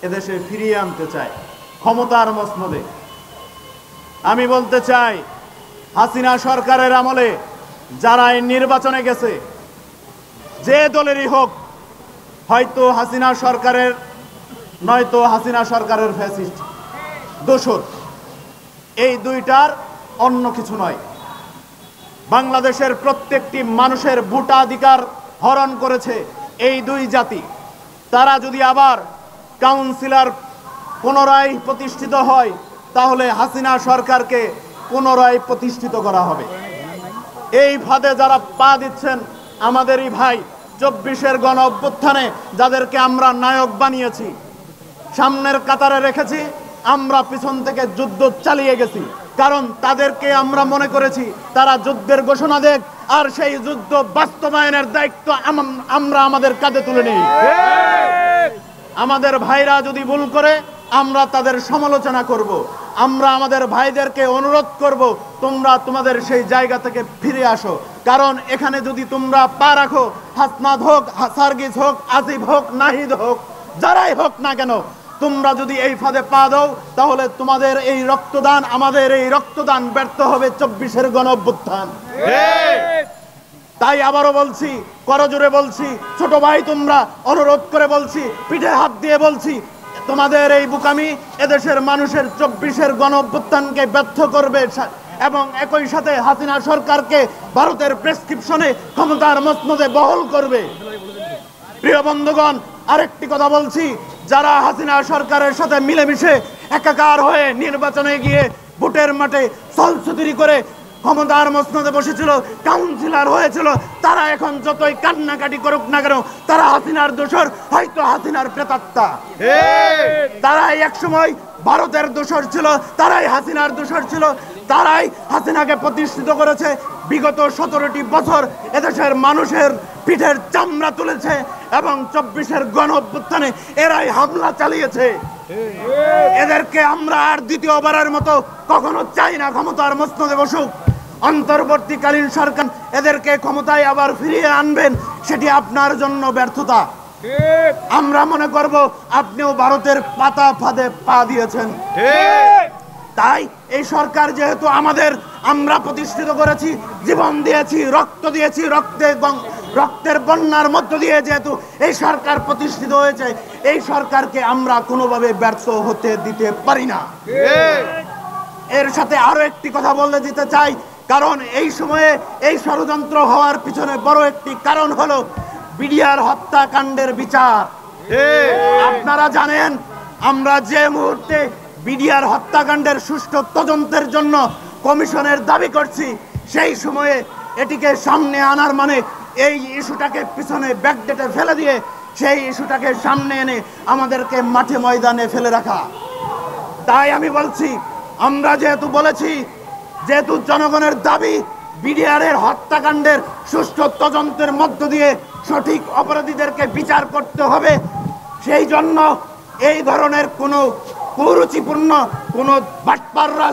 এদেশে ফিরিয়ে আনতে চায় ক্ষমতার মসনদে। আমি বলতে চাই, হাসিনা সরকারের আমলে যারা এই নির্বাচনে গেছে, যে দলেরই হোক, হয়তো হাসিনা সরকারের নয়তো হাসিনা সরকারের ফ্যাসিস্ট দোসর, এই দুইটার অন্য কিছু নয়। বাংলাদেশের প্রত্যেকটি মানুষের ভোটাধিকার হরণ করেছে এই দুই জাতি। তারা যদি আবার কাউন্সিলর পুনরায় প্রতিষ্ঠিত হয়, তাহলে হাসিনা সরকারকে পুনরায় প্রতিষ্ঠিত করা হবে। এই ফাঁদে যারা পা দিচ্ছেন আমাদেরই ভাই, 24-এর গণ অভ্যুত্থানে যাদেরকে আমরা নায়ক বানিয়েছি, সামনের কাতারে রেখেছি, আমরা পিছন থেকে যুদ্ধ চালিয়ে গেছি, কারণ তাদেরকে আমরা মনে করেছি তারা যুদ্ধের ঘোষণা দেখ, আর সেই যুদ্ধ বাস্তবায়নের দায়িত্ব আমরা আমাদের কাঁধে তুলে নিই। আমাদের ভাইরা যদি ভুল করে, আমরা তাদের সমালোচনা করব। আমরা আমাদের ভাইদেরকে অনুরোধ করব, তোমরা তোমাদের সেই জায়গা থেকে ফিরে আসো। কারণ এখানে যদি তোমরা পা রাখো, হাসনাত হোক, সার্জিস হোক, আসিফ হোক, নাহিদ হোক, যারাই হোক না কেন, তোমরা যদি এই ফাঁদে পা দাও, তাহলে তোমাদের এই রক্তদান, আমাদের এই রক্তদান ব্যর্থ হবে 24-এর গণ অভ্যুত্থান। তাই আবারও বলছি, করজোরে বলছি, ছোট ভাই তোমরা, অনুরোধ করে বলছি, পিঠে হাত দিয়ে বলছি, তোমাদের এই বুকামি এদেশের মানুষের 24-এর গণ অভ্যুত্থানকে ব্যর্থ করবে এবং একই সাথে হাসিনা সরকারকে ভারতের প্রেসক্রিপশনে ক্ষমতার মসনদে বহাল করবে। প্রিয় বন্ধুগণ, আরেকটি কথা বলছি, যারা হাসিনা সরকারের সাথে মিলেমিশে একাকার হয়ে নির্বাচনে গিয়ে ভোটের মাঠে ছলছুতুরি করে ক্ষমতার মসনদে বসেছিল, কাউন্সিলর হয়েছিল, তারা এখন যতই কান্নাকাটি করুক না কেন, তারা হাসিনার দোসর, হয়তো হাসিনার প্রেতাত্মা। তারাই একসময় ভারতের দোসর ছিল, তারাই হাসিনার দোসর ছিল, তারাই হাসিনাকে প্রতিষ্ঠিত করেছে। বিগত 17টি বছর এদেশের মানুষের পিঠের চামড়া তুলেছে এবং 24-এর গণ অভ্যুত্থানে এরাই হামলা চালিয়েছে। এদেরকে আমরা আর দ্বিতীয়বারের মতো কখনো চাই না ক্ষমতার মসনদে বসুক। অন্তর্বর্তীকালীন সরকার এদেরকে ক্ষমতায় আবার ফিরিয়ে আনবেন, সেটি আপনার জন্য ব্যর্থতা। আমরা মনে করব আপনিও ভারতের পাতা ফাঁদে পা দিয়েছেন। তাই এই সরকার যেহেতু আমাদের, আমরা প্রতিষ্ঠিত করেছি, জীবন দিয়েছি, রক্ত দিয়েছি, রক্তের বন্যার মধ্য দিয়ে যেহেতু এই সরকার প্রতিষ্ঠিত হয়েছে, এই সরকারকে আমরা কোনোভাবে ব্যর্থ হতে দিতে পারি না। এর সাথে আরো একটি কথা বলে দিতে চাই, কারণ এই সময়ে এই ষড়যন্ত্র হওয়ার পিছনে বড় একটি কারণ হলো বিডিআর হত্যাকাণ্ডের বিচার। আপনারা জানেন, আমরা যে মুহূর্তে বিডিআর হত্যাকাণ্ডের সুষ্ঠু তদন্তের জন্য কমিশনের দাবি করছি, সেই সময়ে এটিকে সামনে আনার মানে এই ইস্যুটাকে পিছনে ব্যাকডেটে ফেলে দিয়ে সেই ইস্যুটাকে সামনে এনে আমাদেরকে মাঠে ময়দানে ফেলে রাখা। তাই আমি বলছি, আমরা যেহেতু বলেছি, যেহেতু জনগণের দাবি বিডিআরের হত্যাকাণ্ডের সুষ্ঠু তদন্তের মধ্য দিয়ে সঠিক অপরাধীদেরকে বিচার করতে হবে, সেই জন্য এই ধরনের কোনো কুরুচিপূর্ণ কোনো বাটপাররা